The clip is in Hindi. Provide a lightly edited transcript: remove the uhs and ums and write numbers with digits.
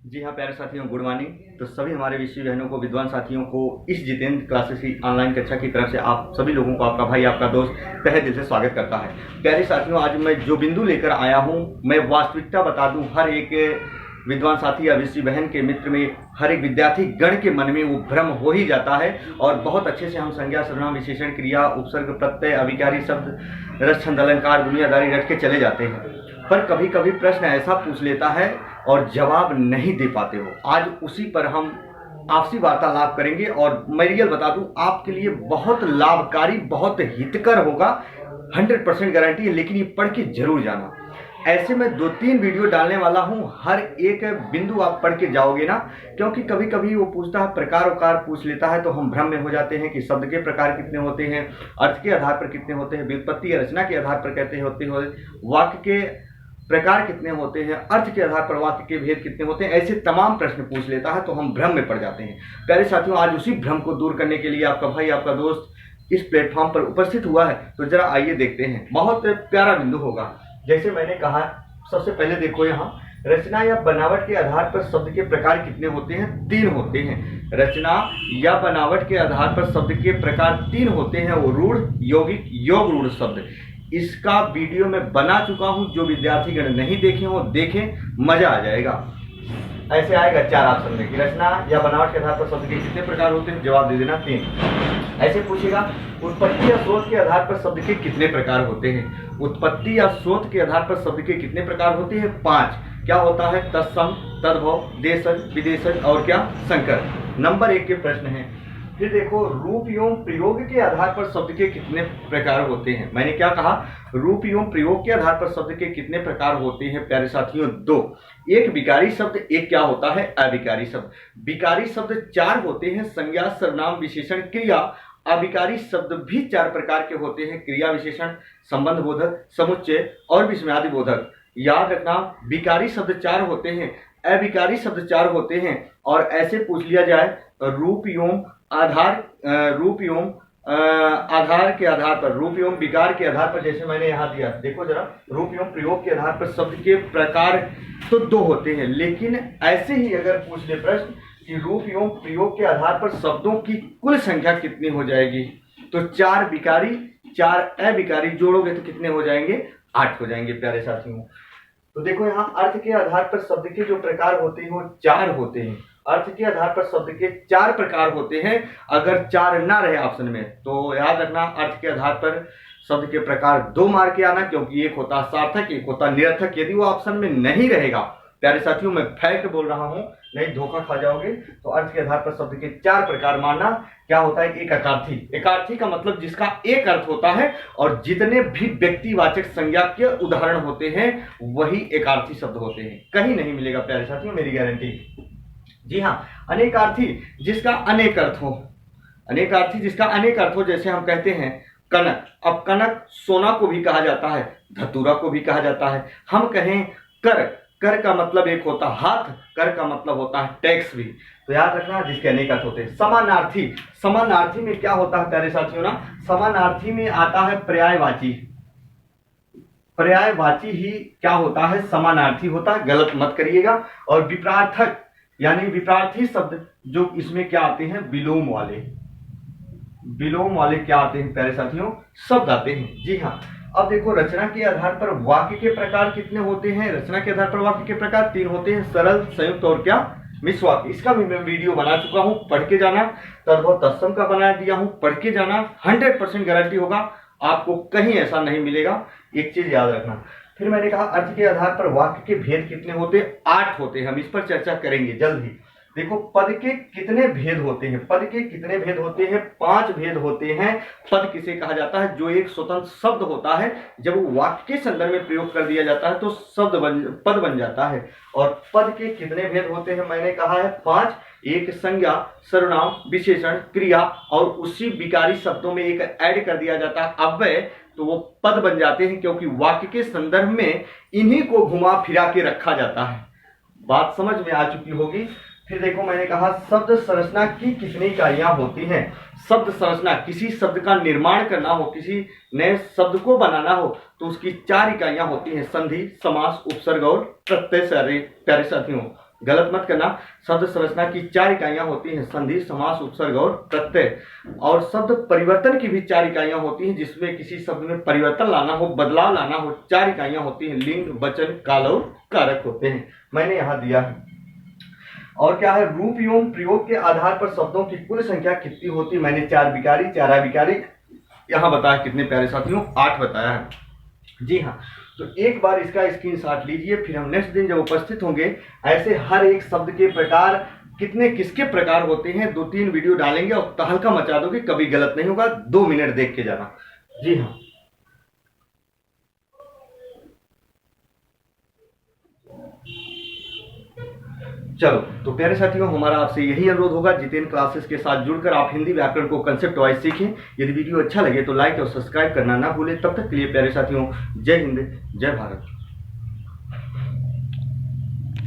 जी हाँ प्यारे साथियों, गुड मॉर्निंग। तो सभी हमारे विषय बहनों को, विद्वान साथियों को इस जितेंद्र क्लासेस की ऑनलाइन कक्षा की तरफ से आप सभी लोगों को आपका भाई, आपका दोस्त तहे दिल से स्वागत करता है। प्यारे साथियों, आज मैं जो बिंदु लेकर आया हूँ, मैं वास्तविकता बता दूँ, हर एक विद्वान साथी या विषय बहन के मित्र में, हर एक विद्यार्थी गण के मन में वो भ्रम हो ही जाता है। और बहुत अच्छे से हम संज्ञा, सर्वनाम, विशेषण, क्रिया, उपसर्ग, प्रत्यय, अभिकारी शब्द, रस, छंद, अलंकार, दुनियादारी रट के चले जाते हैं। पर कभी कभी प्रश्न ऐसा पूछ लेता है और जवाब नहीं दे पाते हो। आज उसी पर हम आपसी वार्तालाप करेंगे और मैं रियल बता दूं, आपके लिए बहुत लाभकारी, बहुत हितकर होगा, 100% गारंटी है। लेकिन ये पढ़ के जरूर जाना। ऐसे में 2-3 वीडियो डालने वाला हूं, हर एक बिंदु आप पढ़ के जाओगे ना, क्योंकि कभी कभी वो पूछता है, प्रकार उकार पूछ लेता है, तो हम भ्रम में हो जाते हैं कि शब्द के प्रकार कितने होते हैं, अर्थ के आधार पर कितने होते हैं, व्युत्पत्ति या रचना के आधार पर कहते होते हैं, वाक्य के प्रकार कितने होते हैं, अर्थ के आधार पर वाक्य के भेद कितने होते हैं, ऐसे तमाम प्रश्न पूछ लेता है, तो हम भ्रम में पड़ जाते हैं। प्यारे साथियों, आज उसी भ्रम को दूर करने के लिए आपका भाई, आपका दोस्त इस प्लेटफॉर्म पर उपस्थित हुआ है। तो जरा आइए देखते हैं। बहुत प्यारा बिंदु होगा। जैसे मैंने कहा, सबसे पहले देखो, यहाँ रचना या बनावट के आधार पर शब्द के प्रकार कितने होते हैं? 3 होते हैं। रचना या बनावट के आधार पर शब्द के प्रकार 3 होते हैं। वो रूढ़, यौगिक, योग रूढ़ शब्द। इसका वीडियो मैं बना चुका हूं, जो विद्यार्थीगण नहीं देखे हो देखें, मजा आ जाएगा। ऐसे आएगा 4 ऑप्शन में कि रचना या बनावट के आधार पर शब्द के कितने प्रकार होते हैं, जवाब दे देना 3। ऐसे पूछेगा, उत्पत्ति या स्रोत के आधार पर शब्द के कितने प्रकार होते हैं? उत्पत्ति या स्रोत के आधार पर शब्द के कितने प्रकार होते हैं? 5। क्या होता है? तत्सम, तद्भव, देशज, विदेशज और क्या? संकर। नंबर 1 के प्रश्न है। फिर देखो, रूप एवं प्रयोग के आधार पर शब्द के कितने प्रकार होते हैं? मैंने क्या कहा? रूप एवं प्रयोग के आधार पर शब्द के कितने प्रकार होते हैं? प्यारे साथियों, 2। एक विकारी शब्द, एक क्या होता है? अविकारी शब्द। विकारी शब्द 4 होते हैं, संज्ञा, सर्वनाम, विशेषण, क्रिया। अविकारी शब्द भी 4 प्रकार के होते हैं, क्रिया विशेषण, संबंध बोधक, समुच्चय और विस्मयादि बोधक। याद रखना, विकारी शब्द 4 होते हैं, अविकारी शब्द 4 होते हैं। और ऐसे पूछ लिया जाए, रूप एवं आधार, रूप एवं आधार के आधार पर, रूप एवं विकार के आधार पर, जैसे मैंने यहाँ दिया, देखो जरा, रूप एवं प्रयोग के आधार पर शब्द के प्रकार तो 2 होते हैं। लेकिन ऐसे ही अगर पूछ ले प्रश्न कि रूप एवं प्रयोग के आधार पर शब्दों की कुल संख्या कितनी हो जाएगी, तो 4 विकारी, 4 अविकारी जोड़ोगे तो कितने हो जाएंगे? 8 हो जाएंगे। प्यारे साथियों, तो देखो, यहाँ अर्थ के आधार पर शब्द के जो प्रकार होते हैं वो 4 होते हैं। अर्थ के आधार पर शब्द के 4 प्रकार होते हैं। अगर 4 ना रहे ऑप्शन में, तो याद रखना, अर्थ के आधार पर शब्द के प्रकार 2 मार के आना, क्योंकि एक होता सार्थक, एक होता निरर्थक। यदि वो ऑप्शन में नहीं रहेगा, प्यारे साथियों, मैं फैक्ट बोल रहा हूं, नहीं धोखा खा जाओगे, तो अर्थ के आधार पर शब्द के 4 प्रकार मानना। क्या होता है? एक एकार्थी। एकार्थी का मतलब जिसका एक अर्थ होता है और जितने भी व्यक्तिवाचक संज्ञा के उदाहरण होते हैं वही एकार्थी शब्द होते हैं। कहीं नहीं मिलेगा प्यारे साथियों, मेरी गारंटी। जी हाँ, अनेकार्थी जिसका अनेक अर्थ हो, अनेकार्थी जिसका अनेक अर्थ हो, जैसे हम कहते हैं कनक। अब कनक सोना को भी कहा जाता है, धतूरा को भी कहा जाता है। हम कहें कर, कर का मतलब एक होता हाथ, कर का मतलब होता है टैक्स भी। तो याद रखना, जिसके अनेक अर्थ होते हैं। समानार्थी, समानार्थी में क्या होता है प्यारे साथियों ना? समानार्थी में आता है पर्यायवाची। पर्यायवाची ही क्या होता है? समानार्थी होता है, गलत मत करिएगा। और विपरार्थक यानी विपरार्थी शब्द जो इसमें क्या आते हैं? विलोम वाले। विलोम वाले क्या आते हैं प्यारे साथियों? शब्द आते हैं। जी हाँ। अब देखो, रचना के आधार पर वाक्य के प्रकार कितने होते हैं? रचना के आधार पर वाक्य के प्रकार 3 होते हैं, सरल, संयुक्त और क्या? मिश्र वाक्य। इसका भी मैं वीडियो बना चुका हूं, पढ़ के जाना। तद्भव, तत्सम का बना दिया हूं, पढ़ के जाना। 100% गारंटी होगा, आपको कहीं ऐसा नहीं मिलेगा। एक चीज याद रखना। फिर मैंने कहा, अर्थ के आधार पर वाक्य के भेद कितने होते हैं? 8 होते हैं। हम इस पर चर्चा करेंगे जल्द ही। देखो, पद के कितने भेद होते हैं? पद के कितने भेद होते हैं? 5 भेद होते हैं। पद किसे कहा जाता है? जो एक स्वतंत्र शब्द होता है, जब वो वाक्य के संदर्भ में प्रयोग कर दिया जाता है तो पद बन जाता है। और पद के कितने भेद होते हैं? मैंने कहा है 5। एक संज्ञा, सर्वनाम, विशेषण, क्रिया और उसी विकारी शब्दों में एक ऐड कर दिया जाता है अव्यय, तो वो पद बन जाते हैं, क्योंकि वाक्य के संदर्भ में इन्हीं को घुमा फिरा के रखा जाता है। बात समझ में आ चुकी होगी। फिर देखो, मैंने कहा शब्द संरचना की कितनी इकाइयां होती हैं? शब्द संरचना, किसी शब्द का निर्माण करना हो, किसी नए शब्द को बनाना हो, तो उसकी 4 इकाइयां होती हैं, संधि, समास, उपसर्ग और प्रत्यय। प्यारे साथियों, गलत मत करना। शब्द संरचना की 4 इकाइयां होती हैं, संधि, समास, उपसर्ग और प्रत्यय। और शब्द परिवर्तन की भी 4 इकाइयां होती हैं, जिसमें किसी शब्द में परिवर्तन लाना हो, बदलाव लाना हो। 4 इकाइयां होती हैं, लिंग, वचन, काल और कारक होते हैं। मैंने यहाँ दिया है। और क्या है, रूप एवं प्रयोग के आधार पर शब्दों की कुल संख्या कितनी होती है। मैंने 4 विकारी, 4 अविकारी यहाँ बताया। कितने प्यारे साथियों, 8 बताया है। जी हाँ, तो एक बार इसका स्क्रीनशॉट लीजिए, फिर हम नेक्स्ट दिन जब उपस्थित होंगे ऐसे हर एक शब्द के प्रकार, कितने किसके प्रकार होते हैं, 2-3 वीडियो डालेंगे और तहलका मचा दोगे, कभी गलत नहीं होगा। 2 मिनट देख के जाना। जी हाँ, चलो तो प्यारे साथियों, हमारा आपसे यही अनुरोध होगा, जितेंद्र क्लासेस के साथ जुड़कर आप हिंदी व्याकरण को कंसेप्ट वाइज सीखें। यदि वीडियो अच्छा लगे तो लाइक और सब्सक्राइब करना ना भूलें। तब तक के लिए प्यारे साथियों, जय हिंद, जय भारत।